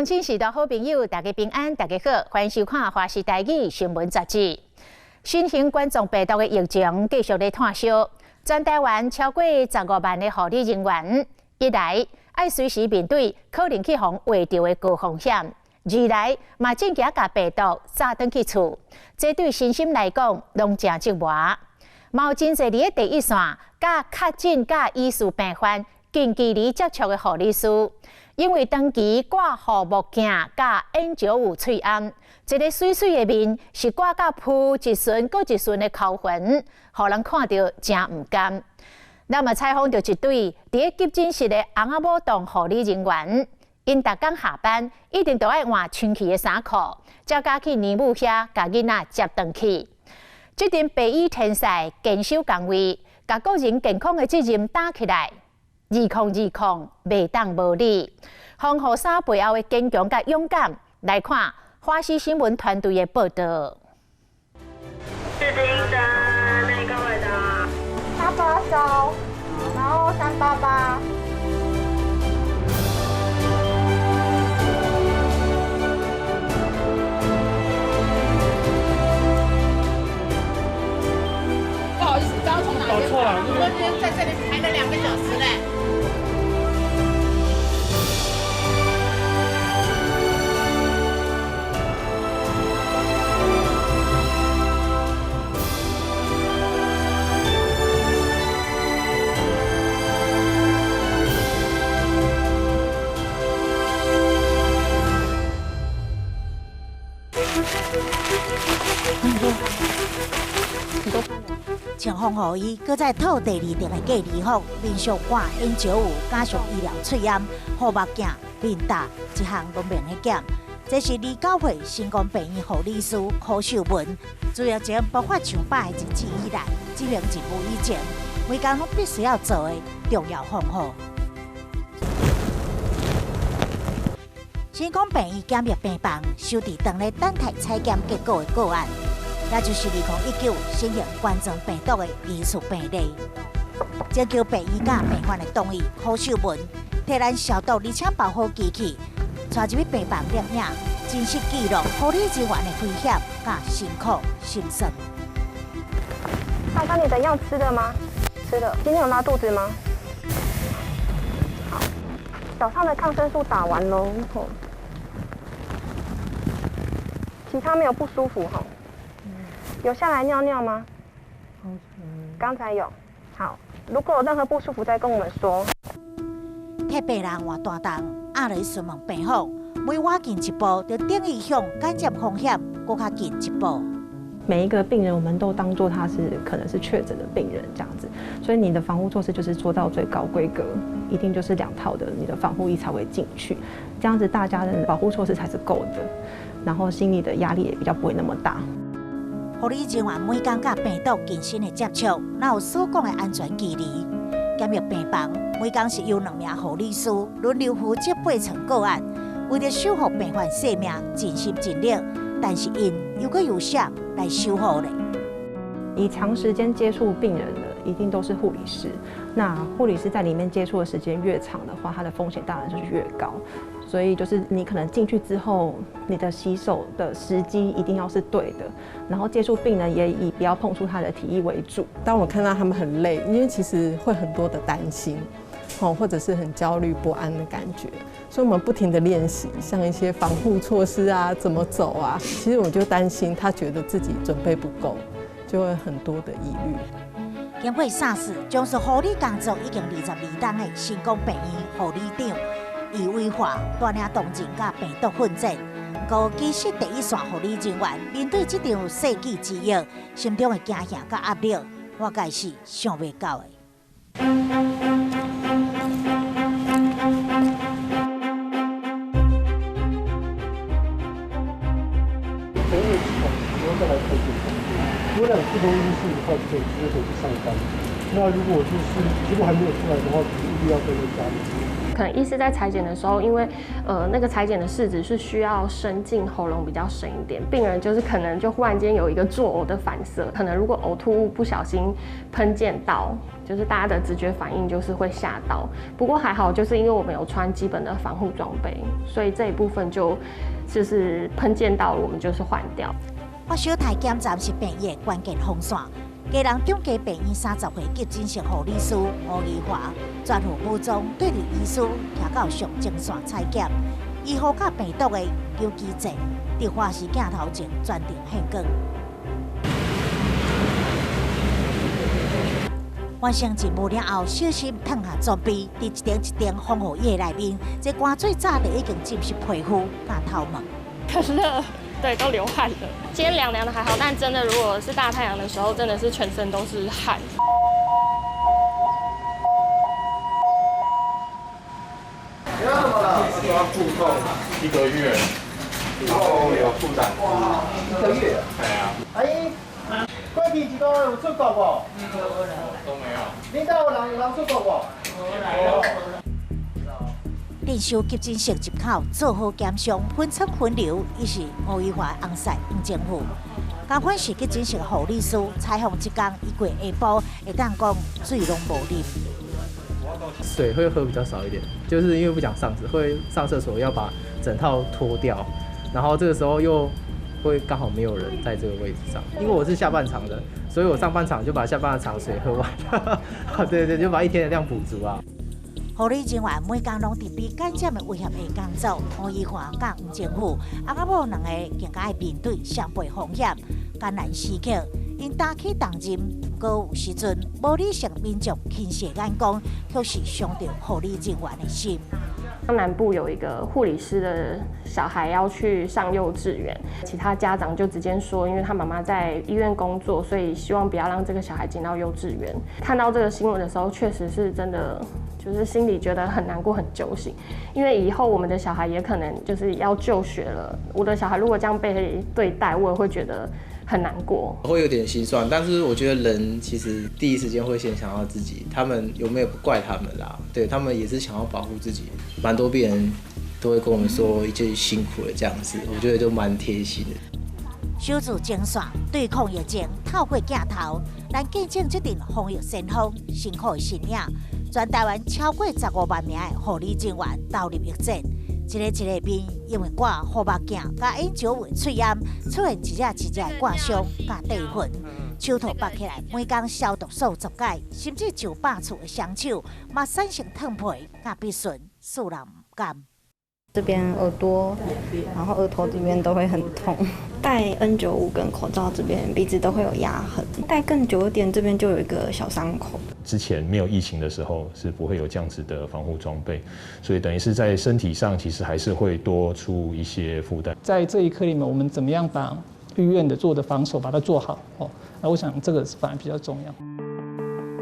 亲时代好朋友，大家平安，大家好，欢迎收看《华视台语新闻杂志》。新型冠状病毒的疫情继续在炭烧，全台湾超过15万的护理人员，一来要随时面对可能去防会到的高风险，二来嘛正惊甲病毒炸转去厝，这对身心来讲拢真折磨。嘛有真侪伫第一线，甲确诊甲疑似病患近距离接触的护理师。因为长期挂护目镜甲 N95 喙安，一个水水的面是挂甲铺一顺搁一顺的口痕，互人看到真唔甘。那么采访到一对伫急诊室的红仔某洞护理人员，因逐工下班一定都爱换穿起的衫裤，才甲去年母遐甲囡仔接转去。这阵白衣天使坚守岗位，甲个人健康的责任担起来。2020袂当无理，防护衫背后的坚强甲勇敢，来看华视新闻团队的报道。是第一个那个位的889，然后388。不好意思，刚刚从哪边？搞错了，我们今天在这里排了2个小时嘞。穿防护衣，搁再套第2层的隔离服，面上挂 N95，加上医疗喙掩、护目镜、面罩，一项都免去检。这是29岁新光病院护理师柯秀文，自疫情爆发上百的日子以来，这名任务以前，每工拢必须要做的重要防护。新光病院检疫病房收伫等咧等待采检结果的个案。也就是2019新型冠状病毒的疑似病例，征求病院甲病患的同意，柯秀文替咱消毒而且包好机器，带入去病房摄影，真实记录护理人员的危险甲辛苦心酸。大哥，你的药吃了吗？吃了。今天有拉肚子吗？好，早上的抗生素打完喽。其他没有不舒服哈。有下来尿尿吗？刚才有。好，如果有任何不舒服，再跟我们说。替病人换大档，压落去询问病房，每晚近一步，就等于向感染风险更较近一步。每一个病人，我们都当作他是可能是确诊的病人这样子，所以你的防护措施就是做到最高规格，一定就是2套的你的防护衣才会进去，这样子大家的保护措施才是够的，然后心理的压力也比较不会那么大。护理人员每工甲病毒近身的接触，哪有所讲的安全距离？检疫病房每工是由2名护理师轮流负责8床个案，为了守护病患性命，尽心尽力。但是因又搁由谁来守护呢？以长时间接触病人的，一定都是护理师。那护理师在里面接触的时间越长的话，它的风险当然就是越高。所以就是你可能进去之后，你的洗手的时机一定要是对的，然后接触病人也以不要碰触他的体液为主。当我看到他们很累，因为其实会很多的担心，或者是很焦虑不安的感觉，所以我们不停的练习，像一些防护措施啊，怎么走啊。其实我就担心他觉得自己准备不够，就会很多的疑虑。经过3次从事护理工作已经22年的新光病院护理长易伟华带领同仁甲病毒奋战，其实第一线护理人员面对这场世纪之疫，心中的惊吓甲压力，我该是想袂到的。如果2次都阴性的话，就可以直接回去上班。那如果还没有出来的话，务必要待在家里。可能医师在裁剪的时候，因为那个裁剪的试纸是需要伸进喉咙比较深一点，病人就是可能就忽然间有一个作呕的反射，可能如果呕吐物不小心喷溅到，就是大家的直觉反应就是会吓到。不过还好，就是因为我们有穿基本的防护装备，所以这一部分就是喷溅到了，我们就是换掉。发烧台检站是病院的关键风扇。家人中加病院30岁急诊室护理师吴怡华，全副武装对着医师徛到上前线采检，医护甲病毒的游击战，伫花市镜头前专程献光。完成任务了后，小心烫下装备，伫一点一点防护液内面，这汗水早就已经浸湿皮肤甲头毛。很热。对，都流汗了。今天凉凉的还好，但真的如果是大太阳的时候，真的是全身都是汗。你要什么了？要腹痛1个月，然后有腹胆汁1个月。对啊。阿姨，过去一个月有出国无？都没有。你家有人出国无？没有。连续急诊室入口做好检伤，分层分流，伊是吴怡华翁婿黄政府。同款是急诊室护理师采访一天，伊过下晡会当讲水拢无啉。水会喝比较少一点，就是因为不想上厕，会上厕所要把整套脱掉，然后这个时候又会刚好没有人在这个位置上，因为我是下半场的，所以我上半场就把下半场水喝完，对，就把一天的量补足啊。护理人员每天拢伫比感染的威胁下工作，吴怡华甲黄政府阿甲某两个更加面对双倍风险，艰难时刻，因打起重任，搁有时阵无理性民众倾斜眼光，却是伤着护理人员的心。南部有一个护理师的小孩要去上幼稚园，其他家长就直接说，因为他妈妈在医院工作，所以希望不要让这个小孩进到幼稚园。看到这个新闻的时候，确实是真的，就是心里觉得很难过、很揪心，因为以后我们的小孩也可能就是要就学了。我的小孩如果这样被对待，我也会觉得很难过，会有点心酸。但是我觉得人其实第一时间会先想到自己，他们有没有不怪他们啦？对他们也是想要保护自己。蛮多病人都会跟我们说一句辛苦了这样子，我觉得就蛮贴心的。守住前线，对抗疫情，透过镜头，咱见证这场防疫先锋辛苦的身影。全台湾超过15万名的护理人员投入疫战，一个面因为挂护目镜、加N95喙炎，出现一只的挂伤、加地粉，手套拔起来，每天消毒数10解，甚至就100处的双手，嘛产生烫皮、加鼻唇，使人不甘。这边耳朵，然后额头这边都会很痛。戴 N95跟口罩这边鼻子都会有压痕，戴更久一点，这边就有一个小伤口。之前没有疫情的时候是不会有这样子的防护装备，所以等于是在身体上其实还是会多出一些负担。在这一刻里面，我们怎么样把医院的做的防守把它做好哦？那我想这个反而比较重要。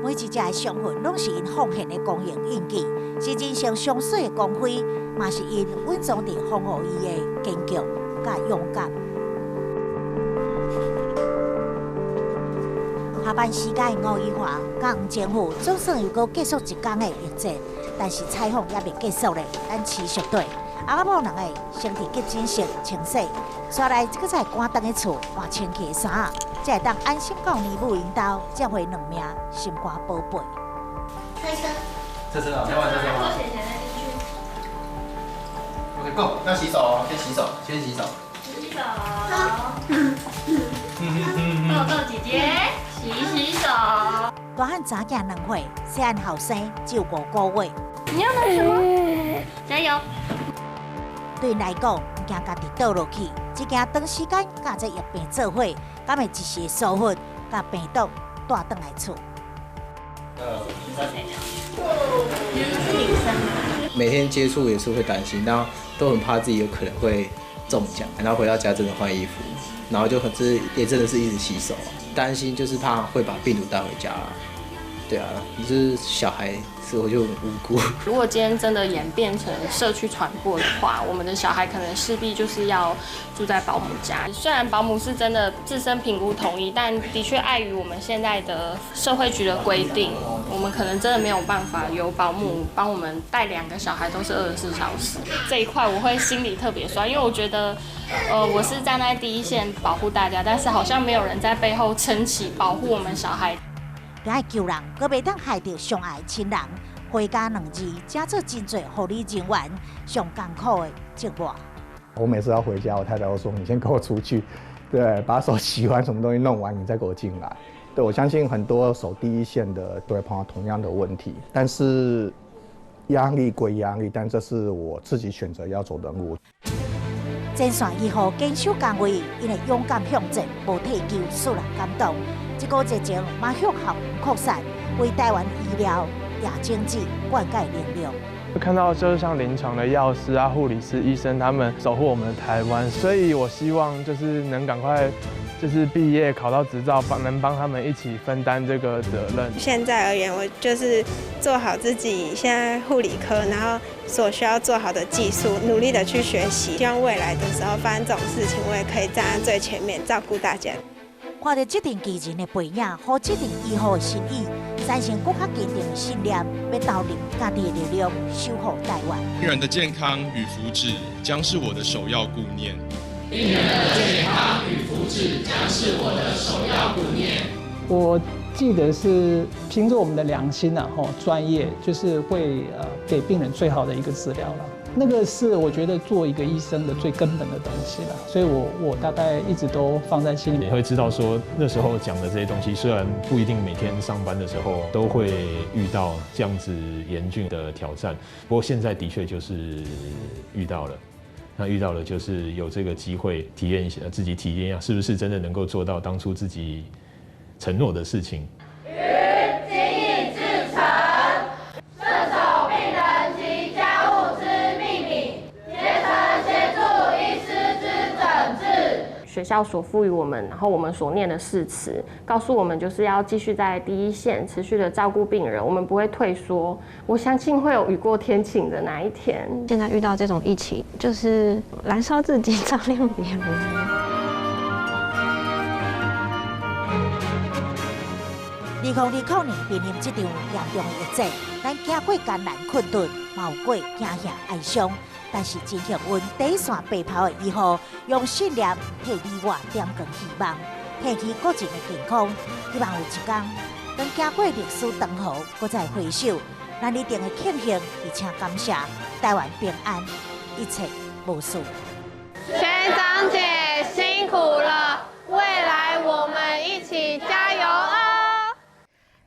每一只的伤痕拢是因奉献的公益印记，是人生上水的光辉，嘛是因稳装伫防护衣的坚强甲勇敢。下班时间，吴怡华甲黄政府总算又搁结束一天的疫战，但是采访也未结束咧，咱持续对。阿甲某两个身体急诊室清洗，刷来这个才赶回的厝换清气的衫，才会当安心到尼母因兜接回2名心肝宝贝。开车。这车啊，要玩这边吗？OK go， 要洗手哦，先洗手。洗手。好。豆豆姐姐，洗手。大汉查囝2岁，细汉后生只有5个月。你要买什么？加油！对因来讲，唔惊家己倒落去，只惊长时间甲这疫病做伙，敢会一时疏忽，甲病毒带转来厝。每天接触也是会担心，然后都很怕自己有可能会中奖，然后回到家真的换衣服，然后就也真的是一直洗手，担心就是怕会把病毒带回家啦。对啊，你就是小孩，所以我就很无辜。如果今天真的演变成社区传播的话，我们的小孩可能势必就是要住在保姆家。虽然保姆是真的自身评估同意，但的确碍于我们现在的社会局的规定，我们可能真的没有办法由保姆帮我们带2个小孩都是24小时。这一块我会心里特别酸，因为我觉得，我是站在第一线保护大家，但是好像没有人在背后撑起保护我们小孩。爱救人，阁袂当害着相爱亲人，回家2字，加做真侪护理人员上艰苦的职务。我每次要回家，我太太会说：“你先跟我出去，对，把手洗完，什么东西弄完，你再给我进来。”对，我相信很多守第一线的都会碰到同样的问题，但是压力归压力，但这是我自己选择要走的路。前线医护坚守岗位，因为勇敢向前，无退休，使人感动。这个热情马向校园扩散，为台湾医疗也经济灌溉力量。看到就是像临床的药师啊、护理师、医生，他们守护我们的台湾，所以我希望就是能赶快就是毕业考到执照，能帮他们一起分担这个责任。现在而言，我就是做好自己现在护理科，然后所需要做好的技术，努力的去学习，希望未来的时候发生这种事情，我也可以站在最前面照顾大家。看到这场奇人的背影，和这场医护的心意，产生更加坚定的信念，要投入家己的力量，守护台湾。病人的健康与福祉将是我的首要顾念。病人的健康与福祉将是我的首要顾念。我记得是凭着我们的良心专业就是会给病人最好的一个治疗了。那个是我觉得做一个医生的最根本的东西了，所以我大概一直都放在心里。你会知道说那时候讲的这些东西，虽然不一定每天上班的时候都会遇到这样子严峻的挑战，不过现在的确就是遇到了。那遇到了就是有这个机会体验一下，自己体验一下是不是真的能够做到当初自己承诺的事情。学校所赋予我们，然后我们所念的誓词，告诉我们就是要继续在第一线持续的照顾病人，我们不会退缩。我相信会有雨过天晴的那一天。现在遇到这种疫情，就是燃烧自己，照亮别人。2020年面临这场严重的疫症，咱走过艰难困顿，冒过惊吓哀伤。但是真幸运，第一线白袍的医护用信念替你我点光希望，替去个人的健康。希望有一天，当走过历史长河，搁再回首，咱一定会庆幸而且感谢台湾平安，一切无事。学长姐辛苦了。